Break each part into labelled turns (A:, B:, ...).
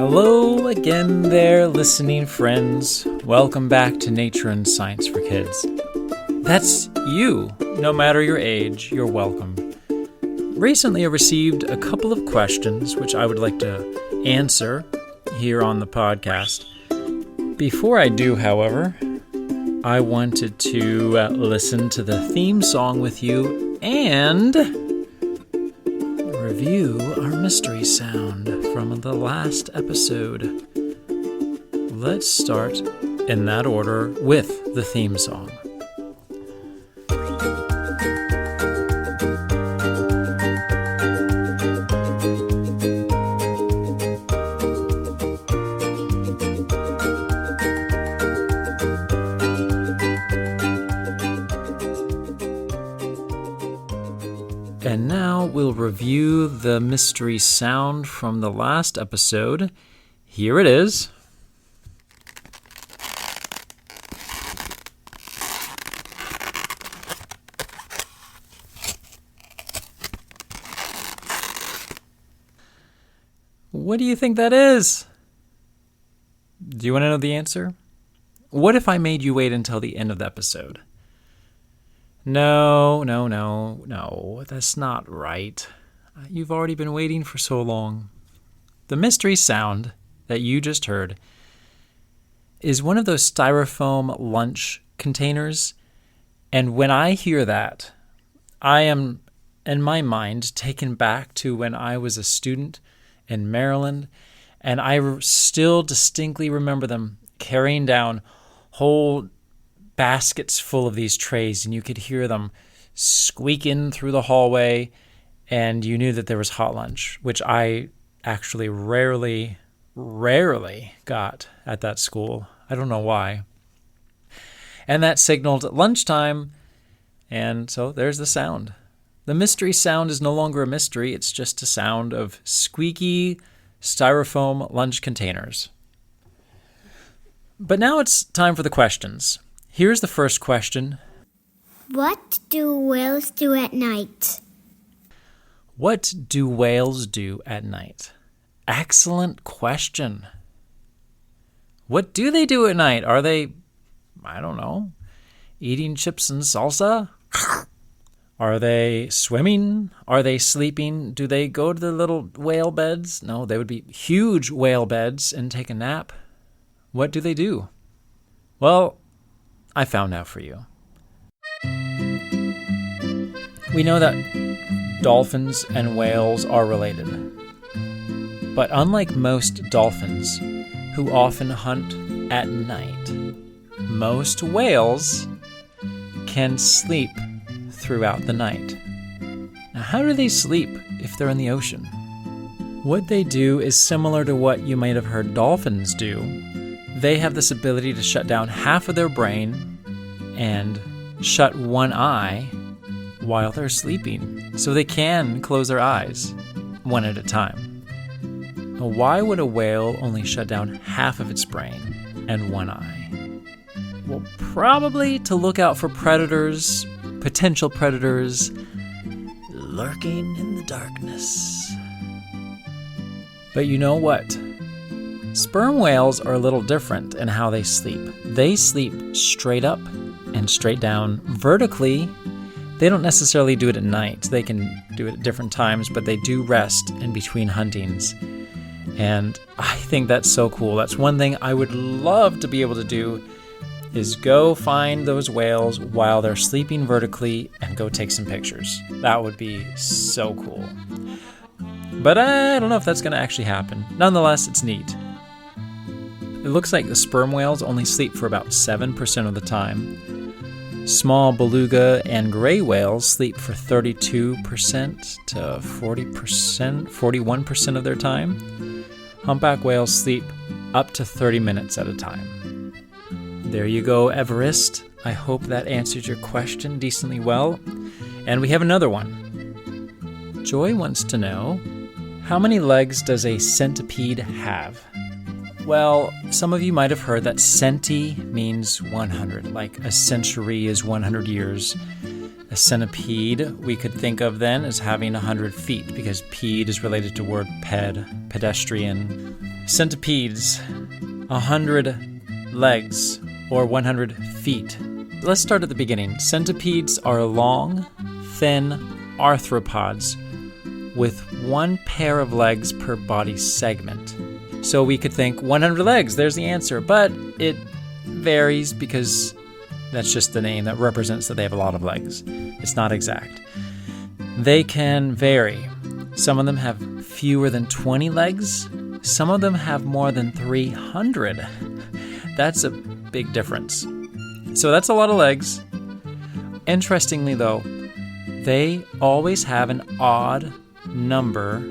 A: Hello again there, listening friends. Welcome back to Nature and Science for Kids. That's you. No matter your age, you're welcome. Recently, I received a couple of questions which I would like to answer here on the podcast. Before I do, however, I wanted to listen to the theme song with you and review our mystery sound from the last episode. Let's start in that order with the theme song. And now we'll review the mystery sound from the last episode. Here it is. What do you think that is? Do you want to know the answer? What if I made you wait until the end of the episode? No, that's not right. You've already been waiting for so long. The mystery sound that you just heard is one of those styrofoam lunch containers. And when I hear that, I am, in my mind, taken back to when I was a student in Maryland. And I still distinctly remember them carrying down whole baskets full of these trays, and you could hear them squeaking through the hallway, and you knew that there was hot lunch, which I actually rarely got at that school. I don't know why. And that signaled lunchtime, and so there's the sound. The mystery sound is no longer a mystery, it's just a sound of squeaky styrofoam lunch containers. But now it's time for the questions. Here's the first question.
B: What do whales do at night?
A: What do whales do at night? Excellent question. What do they do at night? Are they, I don't know, eating chips and salsa? Are they swimming? Are they sleeping? Do they go to the little whale beds? No, they would be huge whale beds and take a nap. What do they do? Well, I found out for you. We know that dolphins and whales are related. But unlike most dolphins, who often hunt at night, most whales can sleep throughout the night. Now, how do they sleep if they're in the ocean? What they do is similar to what you might have heard dolphins do. They have this ability to shut down half of their brain and shut one eye while they're sleeping, so they can close their eyes one at a time. Now, why would a whale only shut down half of its brain and one eye? Well, probably to look out for predators, potential predators, lurking in the darkness. But you know what? Sperm whales are a little different in how they sleep. They sleep straight up and straight down vertically. They don't necessarily do it at night. They can do it at different times, but they do rest in between huntings. And I think that's so cool. That's one thing I would love to be able to do, is go find those whales while they're sleeping vertically and go take some pictures. That would be so cool. But I don't know if that's going to actually happen. Nonetheless, it's neat. It looks like the sperm whales only sleep for about 7% of the time. Small beluga and gray whales sleep for 32% to 40%, 41% of their time. Humpback whales sleep up to 30 minutes at a time. There you go, Everest. I hope that answers your question decently well. And we have another one. Joy wants to know, how many legs does a centipede have? Well, some of you might have heard that centi means 100, like a century is 100 years. A centipede we could think of then as having 100 feet, because pede is related to word pedestrian. Centipedes, 100 legs, or 100 feet. Let's start at the beginning. Centipedes are long, thin arthropods with one pair of legs per body segment. So we could think 100 legs, there's the answer, but it varies because that's just the name that represents that they have a lot of legs. It's not exact. They can vary. Some of them have fewer than 20 legs. Some of them have more than 300. That's a big difference. So that's a lot of legs. Interestingly, though, they always have an odd number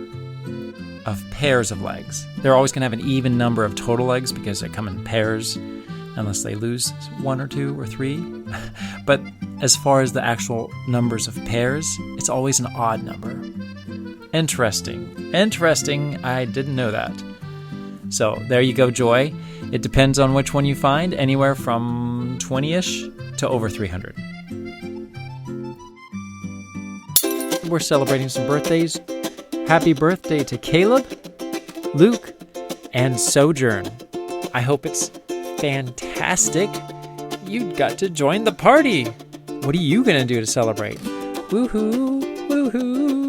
A: of pairs of legs. They're always going to have an even number of total legs because they come in pairs, unless they lose 1 or 2 or 3. But as far as the actual numbers of pairs, it's always an odd number. Interesting. I didn't know that. So there you go, Joy. It depends on which one you find, anywhere from 20-ish to over 300. We're celebrating some birthdays. Happy birthday to Caleb, Luke, and Sojourn. I hope it's fantastic. You got to join the party. What are you going to do to celebrate? Woohoo, woohoo.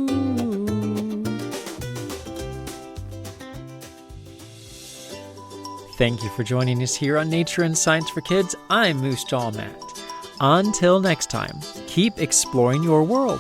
A: Thank you for joining us here on Nature and Science for Kids. I'm Moose Jaw Matt. Until next time, keep exploring your world.